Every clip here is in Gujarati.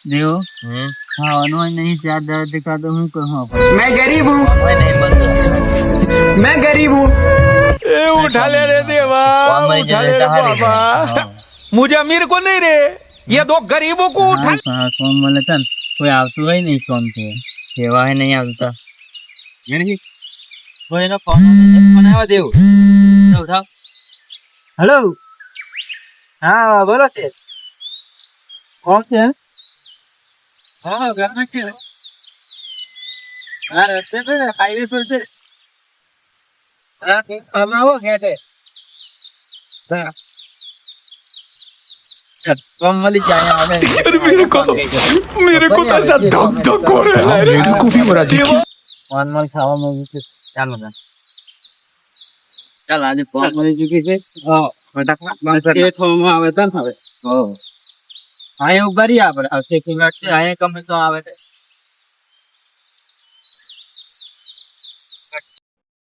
देव खाવાનું નહીં ચાર દાડા દેખાતો હું કહું मैं गरीब हूँ मैं गरीब हूँ ए उठा ले रे देवा, उठा ले रे बाबा, मुझे अमीर को नहीं रे, ये दो गरीबों को उठा। કોમ મળે તન કોઈ આવતું હોય નહીં કોમ છે કેવા હે નહીં આવતા કોઈ એનો ફોન બનાવવા દેવું ઉઠાવ હેલો હા બોલો છે કોણ છે હા ઘરમાં છે હા રસ્તે છે ને હાઈવે પર છે હા તમે આવો કે છે कम वाली चाय आवे मेरे को तो ऐसा धक धक हो रहा है, मेरे को भी हो रहा है। पान माल खावा में भी ચાલો ના ચાલ આજે પાન મળી ચૂકી છે હા ફટાફટ માણસ કે થોમાં આવે તન હવે હો આય ઉભારી આપણે આવશે કે લાગશે આય કમે તો આવે છે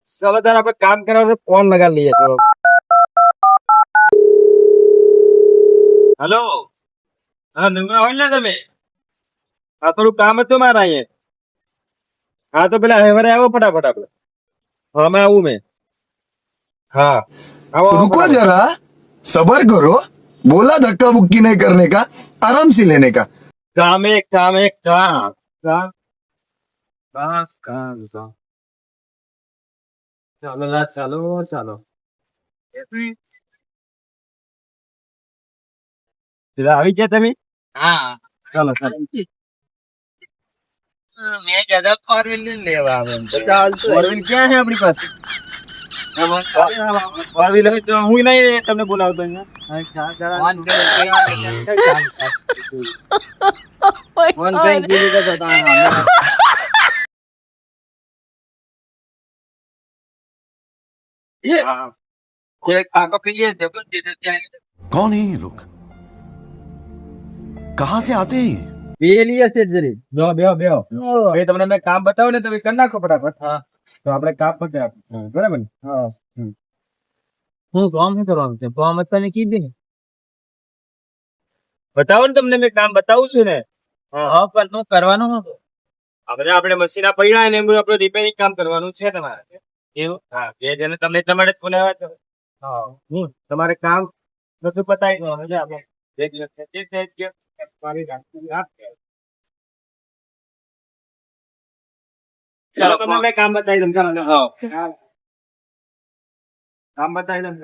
सावधान आप काम करा और फोन लगा लिए तो हेलो हाँ नंबर हो ना તમે हाँ થોડું કામ હતું મારા અહીંયા हाँ तो પેલા હેવરે આવો फटाफट આપણે हाँ मैं आऊं मैं हाँ आओ रुको जरा सबर करो बोला धक्का बुक्की नहीं करने का आराम से लेने का काम बस काम चलो ला चलो चलो चला આવી ગયા તમે હા ચાલો ચાલો મેં કદા ફોર વ્હીલ લેવા આવે તો ચાલતું ફોર વ્હીલ ક્યાં છે આપણી પાસે ફોર વ્હીલ હોય તો હું નહીં તમને બોલાવતો અહીંયા ફોન કઈ ગીરી તો તા ये आको पीलिए जबरदस्त दे देते हैं कौन है ये लोग कहाँ से आते हैं ये પી લીએ છે જરી બેહો હવે તમને મેં કામ બતાવ્યું ને તમે કરી નાખો ફટાફટ હા તો આપણે કામ પતે બરાબર ને હા હું કામ નહીં કરવાનું છે કામ તને કીધી ને બતાવો ને તમને મેં કામ બતાવું છું ને હા પણ તું કરવાનું હતું આપણે મશીના પડ્યા ને એમ આપણે રિપેરિંગ કામ કરવાનું છે તમારે એવું હા બે જણ તમને તમારે બોલાવ્યા તો હા હું તમારે કામ બધું પતાવી દો હવે આપણે બે દિવસ મારી ચાલો તમને મેં કામ બતાવી દઉં ચાલો હા કામ બતાવી દઉં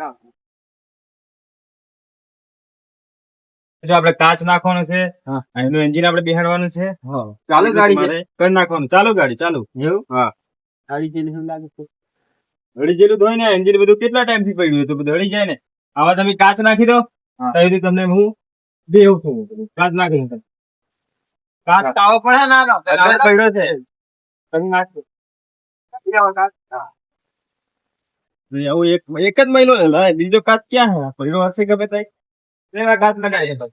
જો આપણે કાચ નાખવાનો છે એનું એન્જિન આપણે બેહાડવાનું છે ચાલો ગાડી કરી નાખવાનું ચાલો ગાડી ચાલુ એવું હા ગાડી જેવી શું લાગે છે હળી જેલું હોય ને એન્જિન બધું કેટલા ટાઈમ થી પડ્યું હતું બધું હળી જાય ને આવા તમે કાચ નાખી દો તો એથી તમને હું બેહું છું કાચ નાખી દઉં કાચ તાવો પડે ના નો પડ્યો છે કરી નાખો આવું એક જ મહિનો બીજો કાચ ક્યાં હે પડ્યો હશે કે ભાઈ એવા કાચ લગાડી દે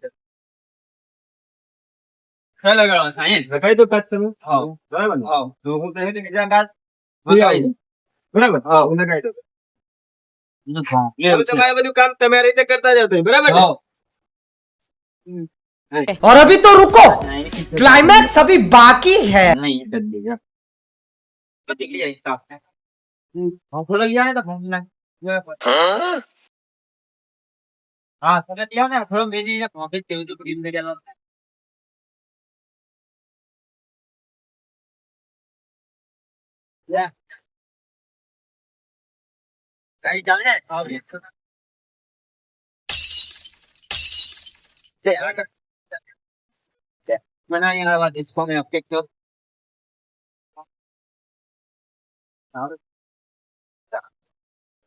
કઈ લગાડવાનું સાયન્સ લગાડી દો કાચ તમે હા બરાબર ને હા તો હું તો બીજા કાચ લગાવી દે બરાબર હા હું લગાડી દઉં હવે તમારે બધું કામ તમારી રીતે કરતા જાવ તમે બરાબર ને और अभी तो रुको क्लाइमैक्स अभी बाकी है नहीं कर देगा पति के लिए स्टाफ है फोन लग जाए तो फोन ना हाँ सर दिया ना थोड़ा मेरी ना कॉफी तेल तो क्रीम दे जाना या कहीं चल जाए अब ये बना यहाँ बात इसको मैं आपके क्यों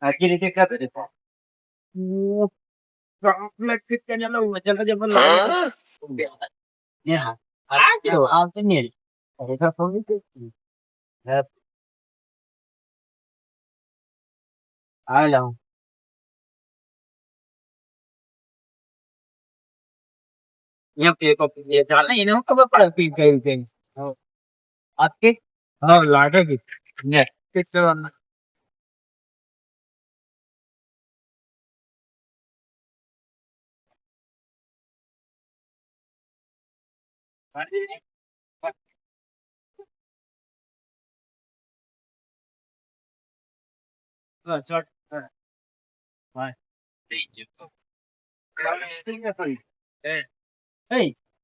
आखिर इसे क्या करे था चॉकलेट फिट करने लो वजन जब लगा ये हाँ आप तो नहीं अरे था फोन पे आ जाऊँ यहाँ पे ये डालना इन्हें कब पड़ा पी गई आपके हाँ लागे की नेट किस तरह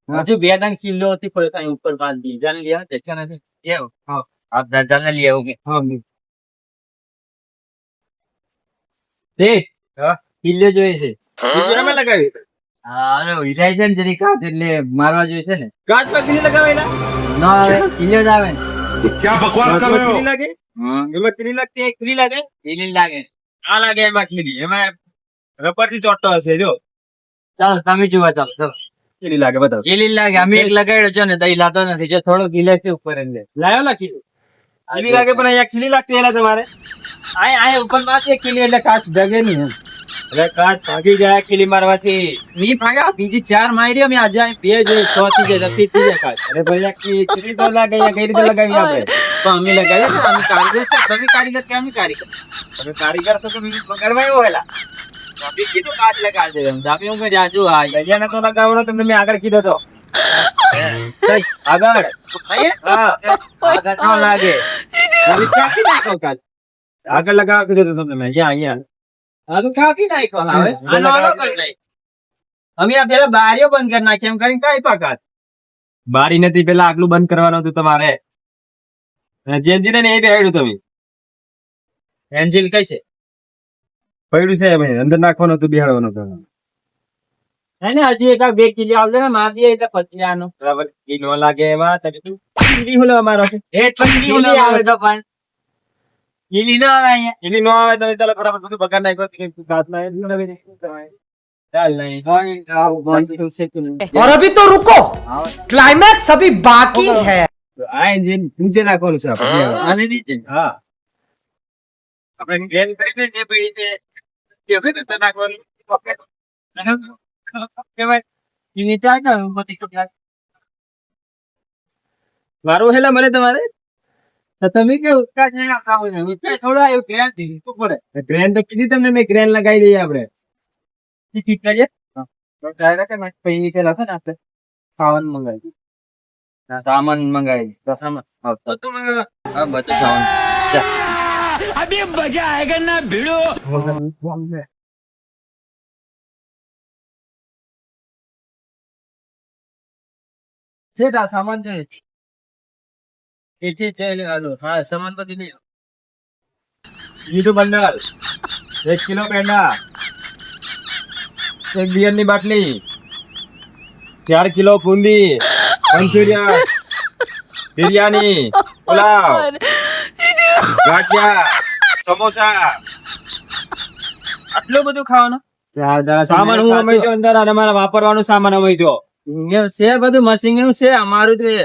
હજુ બે ત્રણ કિલો હતી પણ કઈ ઉપર બાંધી જાને લ્યા તે છે નથી એવું હા આપ જાને લઈ આવું કે હા તે કિલ્લો જોઈએ છે કિલ્લો લગાવી હા હિરાઈ છે ને જરી કાચ એટલે મારવા જોઈએ છે ને કાચ પર કિલ્લી લગાવેલા ના આવે કિલ્લો જ આવે ને क्या बकवास कर रहे हो કિલ્લી લાગે એમાં કિલ્લી લાગતી કિલ્લી લાગે કિલ્લી લાગે આ લાગે એમાં કિલ્લી એમાં રબર થી ચોટતો હશે જો ચાલો તમે જોવા ચાલો ચાલો કિલ્લી લાગે બતાવો કિલ્લી લાગે અમે એક લગાડ્યો છે ને તઈ લાતો નથી જો થોડો કિલ્લો છે ઉપર એટલે લાયો લા કિલ્લી કિલ્લી લાગે પણ અહીંયા કિલ્લી લાગતી એલા તમારે આ ઉપર માથે કિલ્લી એટલે કાચ જગે નહીં એમ એટલે કાચ ભાગી જાય કિલ્લી મારવાથી ની ભાગા બીજી ચાર મારી અમે આજે બે જે છ થી જે હતી ત્રીજા કાચ અરે ભાઈ આ કિલ્લી તો લાગે અહીંયા કઈ રીતે લગાવી આપણે તો અમે લગાવીએ ને અમે કારીગર છે તમે કારીગર કે અમે કારીગર તમે કારીગર તો બીજું પગારમાં આવ્યો હેલા અમે કીધું કાચ લગાડી દે તમે હું કરી આજુ આ અહીંયા તો લગાવવાનો તમને મેં આગળ કીધો તો આગળ હા આગળ ન લાગે તમે ક્યાંથી નાખો કાચ આગળ લગાવવા કીધું હતું તમને મેં અહીંયા આ તો કાપી નાખો હવે આનો આનો કરી નાખ અમે આ પેલા બારીઓ બંધ કરી નાખી એમ કરીને કઈ પાકાત બારી નથી પેલા આગલું બંધ કરવાનું હતું તમારે જેનજીને ને એ બેહાડ્યું તમે એન્જિલ કઈ છે પડ્યું છે ભાઈ અંદર નાખવાનું હતું બેહાડવાનું હતું હે ને હજી એક બે કિલો આવશે ને માર દે એટલે પછી આનો બરાબર ઈ નો લાગે એમાં તમે તું કિલ્લી હુલો અમારો છે એ પણ કિલો આવે તો પણ કિલી ન આવે અહીંયા કિલ્લી નો આવે તો ચાલો બરાબર બધું બગાડ નાખ્યો કે સાથ ના એટલે નવી શું કરવાય ચાલ નહીં और अभी तो रुको क्लाइमैक्स अभी बाकी है આ એન્જિન નીચે નાખવાનું છે આપણે આને નીચે હા આપણે ગેન કરીને જે પડી છે તે વખતે નાખવાનું પોકેટ કેવાય કિલી તા ના બધી સપ્લાય મારું હેલા મને તમારે તો તમે કેવું કાચ નહીં ખાવું છે વિચાર થોડા એવું ધ્યાન દીધું પડે ગ્રેન તો કીધી તમને મેં ગ્રેન લગાવી દઈએ આપણે ઠીક કરીએ તો ડાયરેક્ટ કે મેં પૈની કે લખે ને આપણે ખાવાનું મંગાવી સામાન મંગાવી તો સામાન તો તું મંગાવ હા બધું સામાન ચા अभी मजा आएगा ना भिड़ो છે તા સામાન છે એથી છે હાલો હા સામાન બધું લઈ લીધું બંડલ 1 કિલો પેંડા 1 બિયર ની બાટલી 4 કિલો બુંદી મંચુરિયન બિરયાની પુલાવ ગાંઠિયા સમોસા આટલું બધું ખાવાનું સામાન હું સમજ્યો અંદર અને મારા વાપરવાનું સામાન સમજ્યો છે બધું મશીન એવું છે અમારું તો એ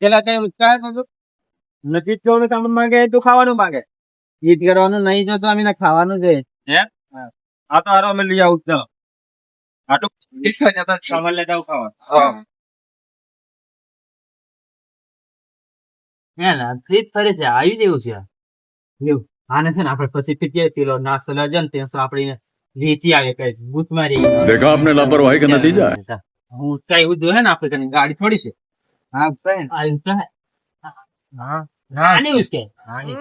પેલા કઈ ઉત્સાહ હતો નથી જ કહું ને સામાન માંગે તું ખાવાનું માંગે ઈદ કરવાનું નહીં જો તો અમે ખાવાનું છે આ તો હારો અમે લઈ આવું ચાલો આટલું સામાન લેતા આવું ખાવાનું હે ને ફ્રીજ ફરે છે આવી જેવું છે એવું આને છે ને આપણે પછી પીતીએ કિલો નાસ્તો લેજો ને ત્યાં આપણે વેચી આવે કઈ બૂથ મારી देखा आपने लापरवाही का नतीजा है હું કઈ એવું જોઈએ ને આપણે કઈ ગાડી થોડી છે હા ફ્રેન્ડ આ હા ના આની ઉસકે આની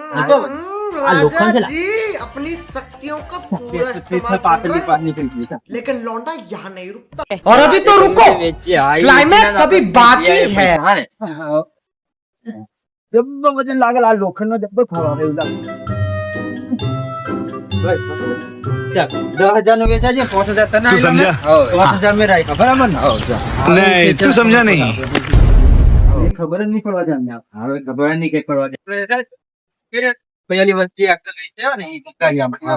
આ લોખંડ છે जी अपनी शक्तियों का पूरा इस्तेमाल पातली पास निकल गई लेकिन लौंडा यहाँ नहीं रुकता और अभी तो रुको क्लाइमैक्स अभी बाकी है જબ્બો વજન લાગેલ આ લોખંડ નો જબ્બો ખરાબ એવું લાગે ચાલ 10,000 નો વેચાજે 5,000 તને तू समझा 5,000 में राखો બરાબર ને नहीं तू समझा नहीं ખબર જ નહીં પડવા દે અમને હવે ખબર નહીં કે પડવા દે પહેલી વસ્તુ આકલ લઈ છે ને એ કરી આપણે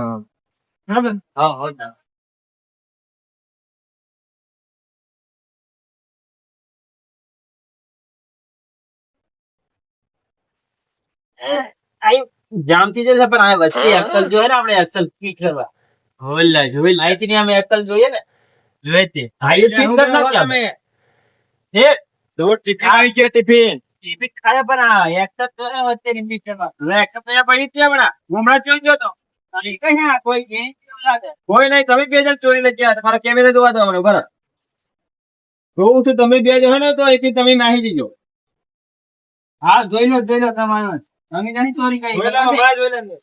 બરાબર હા હા જામતી જશે પણ આ વસ્તી એક્સલ જોઈએ ને આપણે એક્સલ ફિટ કરવા હોલ્લા જોઈ માહિતી ની અમે એક્સલ જોઈએ ને જોઈએ તે હાઈ ફિટ કર નાખ તમે એ દો ટિફિન આવી ગયો ટિફિન ટીપી ખાયા પણ આ એક તો અત્યારે પિક્ચરમાં એક તો પડી ત્યાં બડા હમણાં જોઈ ગયો તો અને કઈ ના કોઈ કે કોઈ નહીં, તમે બે જણ ચોરી લઈ ગયા મારા કેમેરા જોવા દો મને બરાબર. જોઉં છું તમે બે જણ ને તો એથી તમે નાહી જજો. હા જોઈ લો તમારો અમે જાણી ચોરી કરી જોઈ લો, હમણાં જોઈ લો.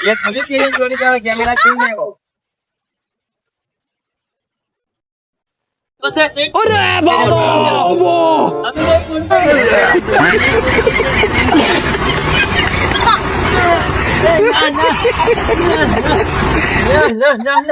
ये थोड़ी के चोरी का कैमरा क्यों नहीं हो? ના